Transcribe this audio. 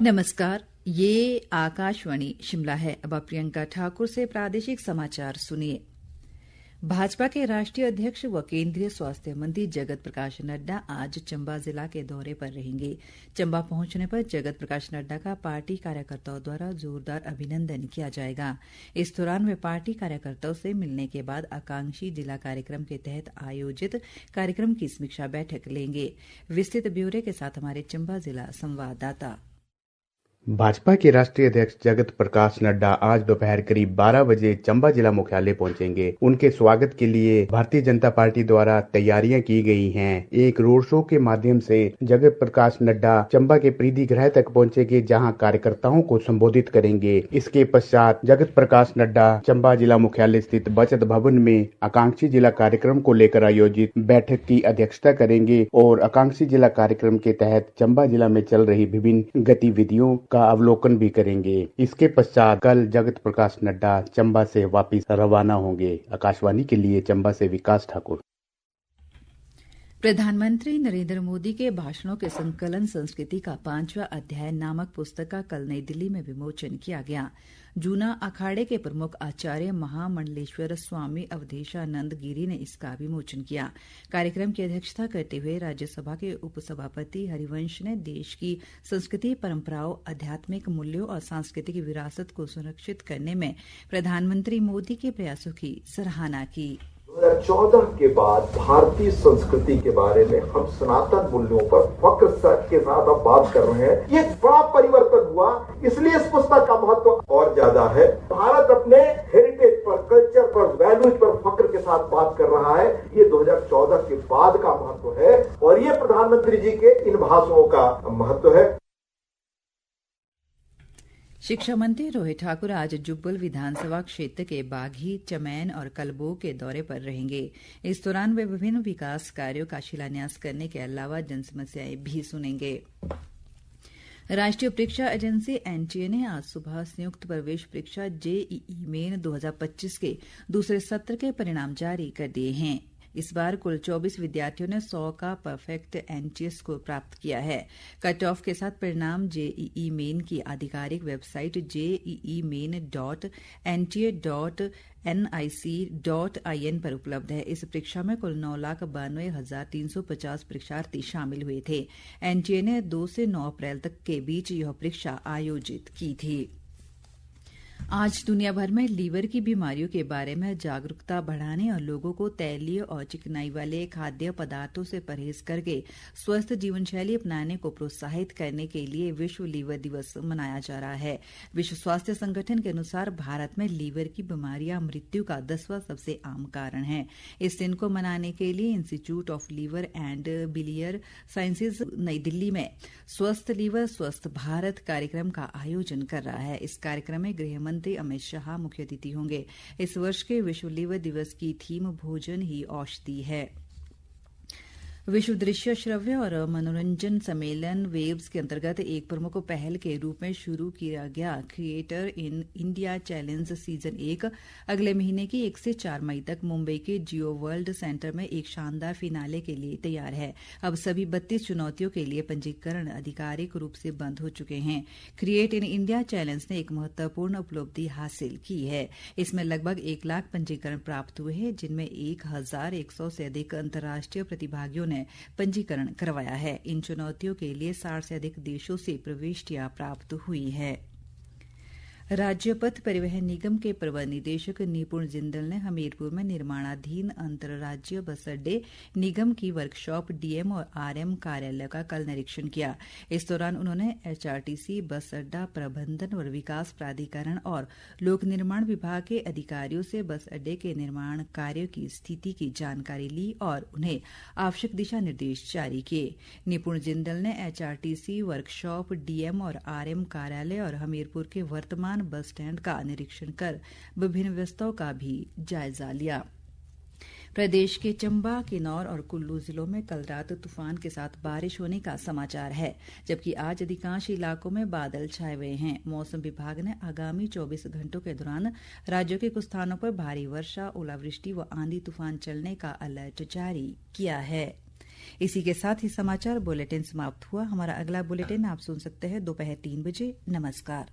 नमस्कार, ये आकाशवाणी शिमला है। अब आप प्रियंका ठाकुर से प्रादेशिक समाचार सुनिए। भाजपा के राष्ट्रीय अध्यक्ष व केंद्रीय स्वास्थ्य मंत्री जगत प्रकाश नड्डा आज चंबा जिला के दौरे पर रहेंगे। चंबा पहुंचने पर जगत प्रकाश नड्डा का पार्टी कार्यकर्ताओं द्वारा जोरदार अभिनंदन किया जाएगा। इस दौरान वे पार्टी कार्यकर्ताओं से मिलने के बाद आकांक्षी जिला कार्यक्रम के तहत आयोजित कार्यक्रम की समीक्षा बैठक लेंगे। विस्तृत ब्यौरे के साथ हमारे चंबा जिला संवाददाता। भाजपा के राष्ट्रीय अध्यक्ष जगत प्रकाश नड्डा आज दोपहर करीब 12 बजे चंबा जिला मुख्यालय पहुंचेंगे। उनके स्वागत के लिए भारतीय जनता पार्टी द्वारा तैयारियां की गई हैं। एक रोड शो के माध्यम से जगत प्रकाश नड्डा चंबा के प्रीति गृह तक पहुंचेंगे, जहां कार्यकर्ताओं को संबोधित करेंगे। इसके पश्चात जगत प्रकाश नड्डा चंबा जिला मुख्यालय स्थित बचत भवन में आकांक्षी जिला कार्यक्रम को लेकर आयोजित बैठक की अध्यक्षता करेंगे और आकांक्षी जिला कार्यक्रम के तहत चंबा जिला में चल रही विभिन्न गतिविधियों का अवलोकन भी करेंगे। इसके पश्चात कल जगत प्रकाश नड्डा चंबा से वापस रवाना होंगे। आकाशवाणी के लिए चंबा से विकास ठाकुर। प्रधानमंत्री नरेंद्र मोदी के भाषणों के संकलन संस्कृति का 5वां अध्याय नामक पुस्तक का कल नई दिल्ली में विमोचन किया गया। जूना अखाड़े के प्रमुख आचार्य महामंडलेश्वर स्वामी अवधेशानंद गिरी ने इसका विमोचन किया। कार्यक्रम की अध्यक्षता करते हुए राज्यसभा के उपसभापति हरिवंश ने देश की संस्कृति, परंपराओं, आध्यात्मिक मूल्यों और सांस्कृतिक विरासत को सुरक्षित करने में प्रधानमंत्री मोदी के प्रयासों की सराहना की। 2014 के बाद भारतीय संस्कृति के बारे में हम सनातन मूल्यों पर फक्र के साथ अब बात कर रहे हैं। ये बड़ा परिवर्तन हुआ, इसलिए इस पुस्तक का महत्व और ज्यादा है। भारत अपने हेरिटेज पर, कल्चर पर, वैल्यूज पर फक्र के साथ बात कर रहा है। ये 2014 के बाद का महत्व है और ये प्रधानमंत्री जी के इन भाषणों का महत्व है। शिक्षा मंत्री रोहित ठाकुर आज जुब्बल विधानसभा क्षेत्र के बाघी, चमैन और कलबो के दौरे पर रहेंगे। इस दौरान वे विभिन्न विकास कार्यों का शिलान्यास करने के अलावा जनसमस्याएं भी सुनेंगे। राष्ट्रीय परीक्षा एजेंसी एनटीए ने आज सुबह संयुक्त प्रवेश परीक्षा जेईई मेन 2025 के दूसरे सत्र के परिणाम जारी कर दिए हैं। इस बार कुल 24 विद्यार्थियों ने 100 का परफेक्ट एनटीए स्कोर प्राप्त किया है। कट ऑफ के साथ परिणाम जेईई मेन की आधिकारिक वेबसाइट jeemean.nta.nic.in पर उपलब्ध है। इस परीक्षा में कुल 9,92,350 परीक्षार्थी शामिल हुए थे। एनटीए ने 2 से 9 अप्रैल तक के बीच यह परीक्षा आयोजित की थी। आज दुनिया भर में लीवर की बीमारियों के बारे में जागरूकता बढ़ाने और लोगों को तैलीय और चिकनाई वाले खाद्य पदार्थों से परहेज करके स्वस्थ जीवन शैली अपनाने को प्रोत्साहित करने के लिए विश्व लीवर दिवस मनाया जा रहा है। विश्व स्वास्थ्य संगठन के अनुसार भारत में लीवर की बीमारियां मृत्यु का 10वां सबसे आम कारण है। इस दिन को मनाने के लिए institute of liver and biliary sciences Nai Delhi में स्वस्थ लीवर स्वस्थ भारत कार्यक्रम का आयोजन कर रहा है। इस कार्यक्रम में गृह मंत्री अमित शाह मुख्य अतिथि होंगे। इस वर्ष के विश्व लीवर दिवस की थीम भोजन ही औषधि है। विश्व दृश्य श्रव्य और मनोरंजन सम्मेलन वेव्स के अंतर्गत एक प्रमुख पहल के रूप में शुरू किया गया creator in India challenge season 1 अगले महीने की 1 से 4 मई तक मुंबई के जियो वर्ल्ड सेंटर में एक शानदार फिनाले के लिए तैयार है। अब सभी 32 चुनौतियों के लिए पंजीकरण आधिकारिक रूप से बंद हो चुके हैं। क्रिएट इन इंडिया चैलेंज ने एक महत्वपूर्ण उपलब्धि हासिल की है। इसमें लगभग 1 लाख पंजीकरण प्राप्त हुए हैं, जिनमें 1,100 से अधिक अंतर्राष्ट्रीय प्रतिभागियों ने पंजीकरण करवाया है। इन चुनौतियों के लिए 60 से अधिक देशों से प्रविष्टियां प्राप्त हुई है। राज्य पथ परिवहन निगम के प्रबंध निदेशक निपुण जिंदल ने हमीरपुर में निर्माणाधीन अंतर्राज्यीय बस अड्डे निगम की वर्कशॉप, डीएम और आरएम कार्यालय का कल निरीक्षण किया। इस दौरान उन्होंने एचआरटीसी बस अड्डा प्रबंधन और विकास प्राधिकरण और लोक निर्माण विभाग के अधिकारियों से बस अड्डे के निर्माण कार्यों की स्थिति की जानकारी ली और उन्हें आवश्यक दिशा निर्देश जारी किए। निपुण जिंदल ने एचआरटीसी वर्कशॉप, डीएम और आरएम कार्यालय और हमीरपुर के वर्तमान बस स्टैंड का निरीक्षण कर विभिन्न व्यवस्थाओं का भी जायजा लिया। प्रदेश के चंबा, किन्नौर और कुल्लू जिलों में कल रात तूफान के साथ बारिश होने का समाचार है, जबकि आज अधिकांश इलाकों में बादल छाए हुए हैं। मौसम विभाग ने आगामी 24 घंटों के दौरान राज्यों के कुछ स्थानों पर भारी वर्षा, ओलावृष्टि व आंधी तूफान चलने का अलर्ट जारी किया है। इसी के साथ ही समाचार बुलेटिन समाप्त हुआ। हमारा अगला बुलेटिन आप सुन सकते हैं दोपहर 3 बजे। नमस्कार।